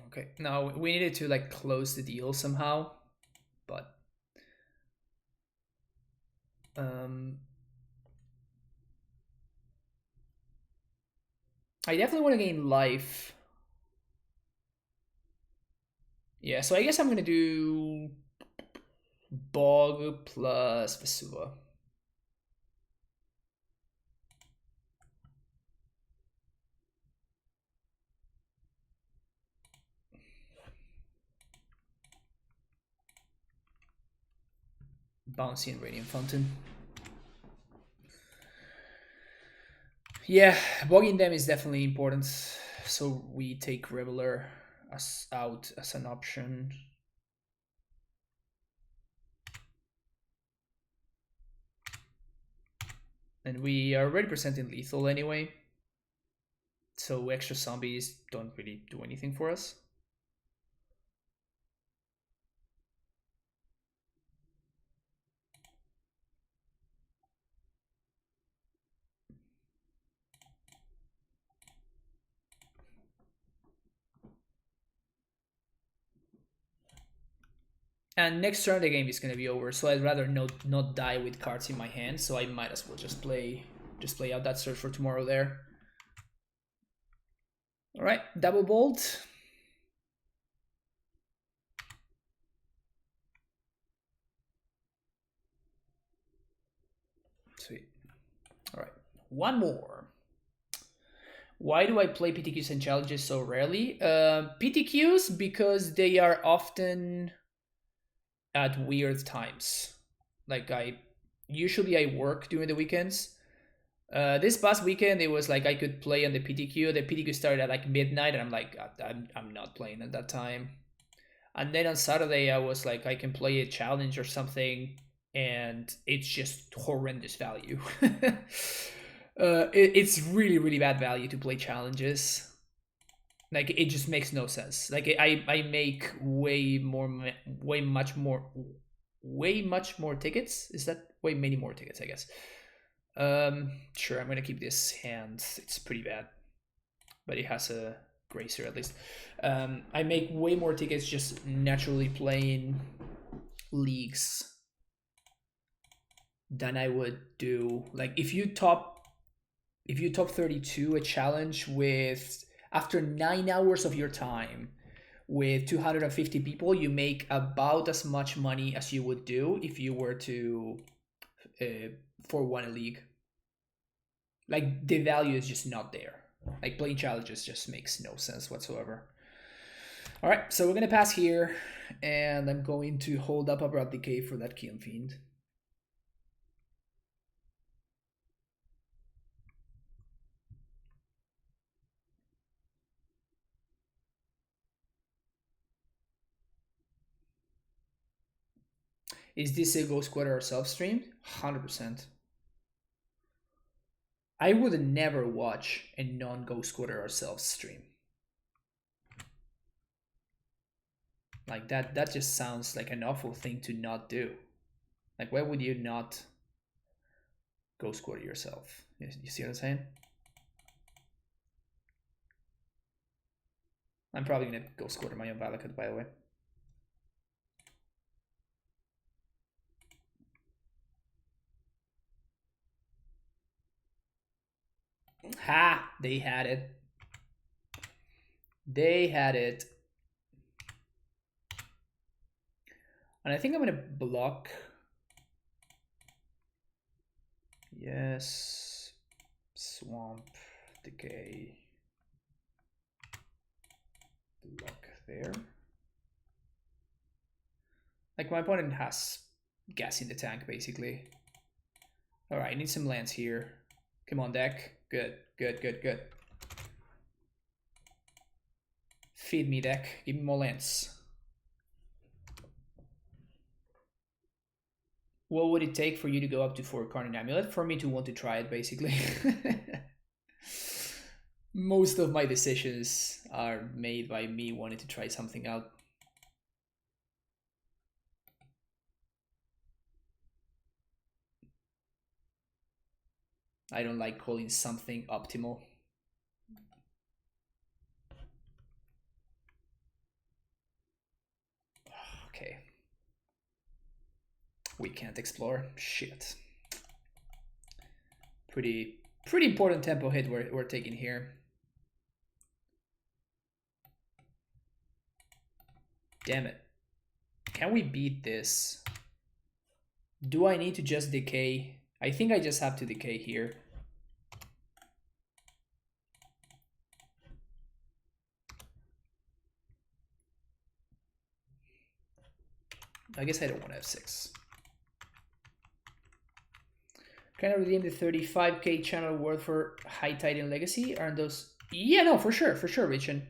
Okay, now we needed to like close the deal somehow, but I definitely want to gain life. Yeah, so I guess I'm gonna do Bog plus Vesuva. Bouncy and Radiant Fountain. Yeah, bogging them is definitely important. So we take Reveler out as an option. And we are already presenting lethal anyway. So extra zombies don't really do anything for us. And next turn the game is gonna be over, so I'd rather not die with cards in my hand. So I might as well just play out that Search for Tomorrow there. All right, double bolt. Sweet. All right, one more. Why do I play PTQs and challenges so rarely? PTQs because they are often at weird times. Like usually I work during the weekends. This past weekend it was like I could play on the PTQ. The PTQ started at like midnight, and I'm like I'm not playing at that time. And then on Saturday I was like I can play a challenge or something, and it's just horrendous value. It's really bad value to play challenges. Like it just makes no sense. Like I make way much more tickets. Is that way many more tickets? I guess. Sure, I'm gonna keep this hand. It's pretty bad, but it has a gracer at least. I make way more tickets just naturally playing leagues than I would do. Like if you top 32 a challenge with after 9 hours of your time with 250 people, you make about as much money as you would do if you were to for one a league. Like the value is just not there. Like playing challenges just makes no sense whatsoever. All right, so we're gonna pass here, and I'm going to hold up Abrupt Decay for that Kiln Fiend. Is this a Ghost Quarter or self-streamed? 100%. I would never watch a non-Ghost Quarter or self-stream. Like that just sounds like an awful thing to not do. Like why would you not Ghost Quarter yourself? You see what I'm saying? I'm probably gonna Ghost Quarter my own Valakut, by the way. Ha! They had it. They had it. And I think I'm gonna block. Yes. Swamp. Decay. Block there. Like my opponent has gas in the tank, basically. Alright, I need some lands here. Come on, deck. Good. Feed me, deck. Give me more lands. What would it take for you to go up to 4 Carnage Amulet? For me to want to try it, basically. Most of my decisions are made by me wanting to try something out. I don't like calling something optimal. Okay. We can't explore. Shit. Pretty important tempo hit we're taking here. Damn it. Can we beat this? Do I need to just decay? I think I just have to decay here. I guess I don't want F6. Can I redeem the 35k channel worth for High Tide and Legacy? Aren't those? Yeah, no, for sure, Richard.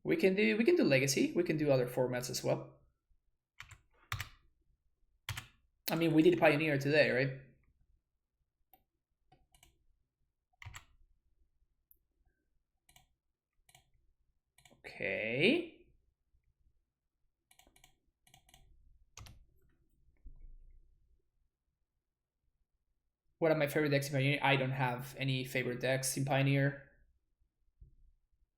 We can do Legacy. We can do other formats as well. I mean, we did Pioneer today, right? Okay. What are my favorite decks in Pioneer? I don't have any favorite decks in Pioneer.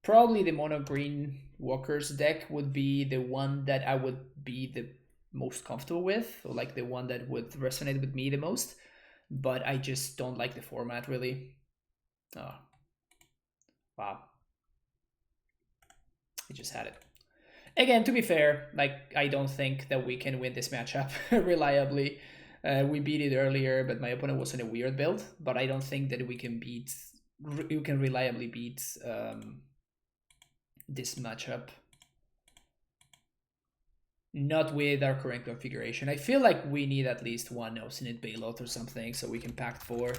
Probably the mono green Walker's deck would be the one that I would be the most comfortable with, or like the one that would resonate with me the most. But I just don't like the format really. Oh. Wow. I just had it. Again, to be fair, like I don't think that we can win this matchup reliably. We beat it earlier, but my opponent was in a weird build. But I don't think that we can reliably beat this matchup. Not with our current configuration. I feel like we need at least one Obstinate Bailout or something so we can pact 4.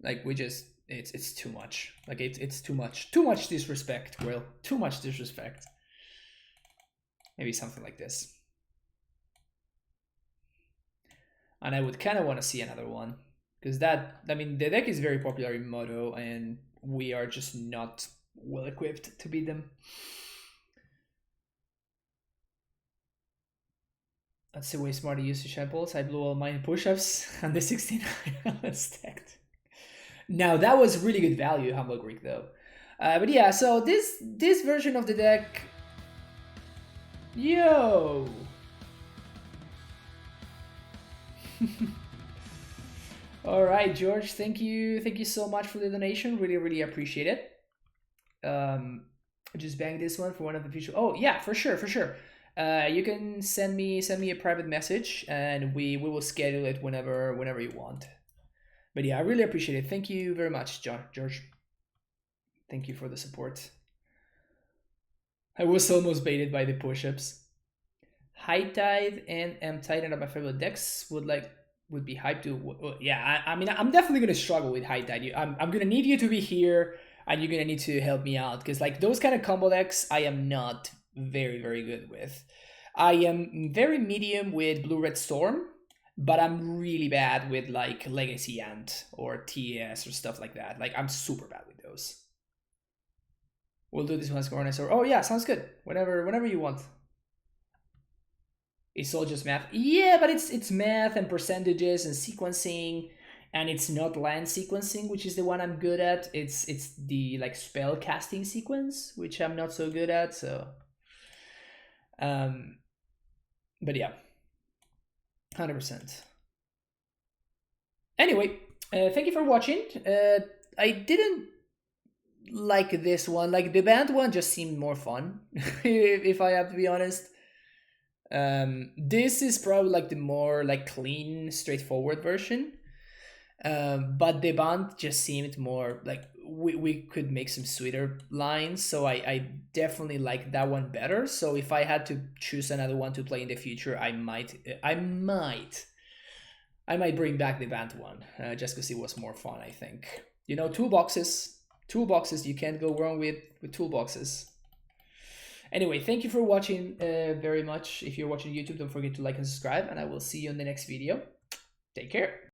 Like we just, it's too much. Like it's too much. Too much disrespect, Will. Too much disrespect. Maybe something like this. And I would kind of want to see another one. Because that, I mean, the deck is very popular in Moto, and we are just not well equipped to beat them. That's a way smarter use of shambles. I blew all mine push-ups and the 16 stacked. Now that was really good value, Humble Greek, though. But yeah, so this version of the deck, yo. All right, George, thank you so much for the donation. Really appreciate it. Just bang this one for one of the future. Oh yeah, for sure. You can send me a private message, and we will schedule it whenever you want. But yeah, I really appreciate it. Thank you very much, George. Thank you for the support. I was almost baited by the push-ups. High Tide and Untitled are my favorite decks. Would be hyped to. Yeah, I mean, I'm definitely gonna struggle with High Tide. I'm gonna need you to be here, and you're gonna need to help me out, because like those kind of combo decks, I am not very good with. I am very medium with Blue Red Storm, but I'm really bad with like Legacy Ant or TS or stuff like that. Like I'm super bad with those. We'll do this one as or oh yeah, sounds good. Whenever you want. It's all just math. Yeah, but it's math and percentages and sequencing, and it's not land sequencing, which is the one I'm good at. It's the like spell casting sequence, which I'm not so good at. So, but yeah, 100%. Anyway, thank you for watching. I didn't like this one. Like the band one just seemed more fun, if I have to be honest. This is probably like the more like clean, straightforward version. But the band just seemed more like we could make some sweeter lines, so I definitely like that one better. So if I had to choose another one to play in the future, I might bring back the band one, just because it was more fun. I think, you know, toolboxes. You can't go wrong with toolboxes. Anyway, thank you for watching very much. If you're watching YouTube, don't forget to like and subscribe, and I will see you in the next video. Take care.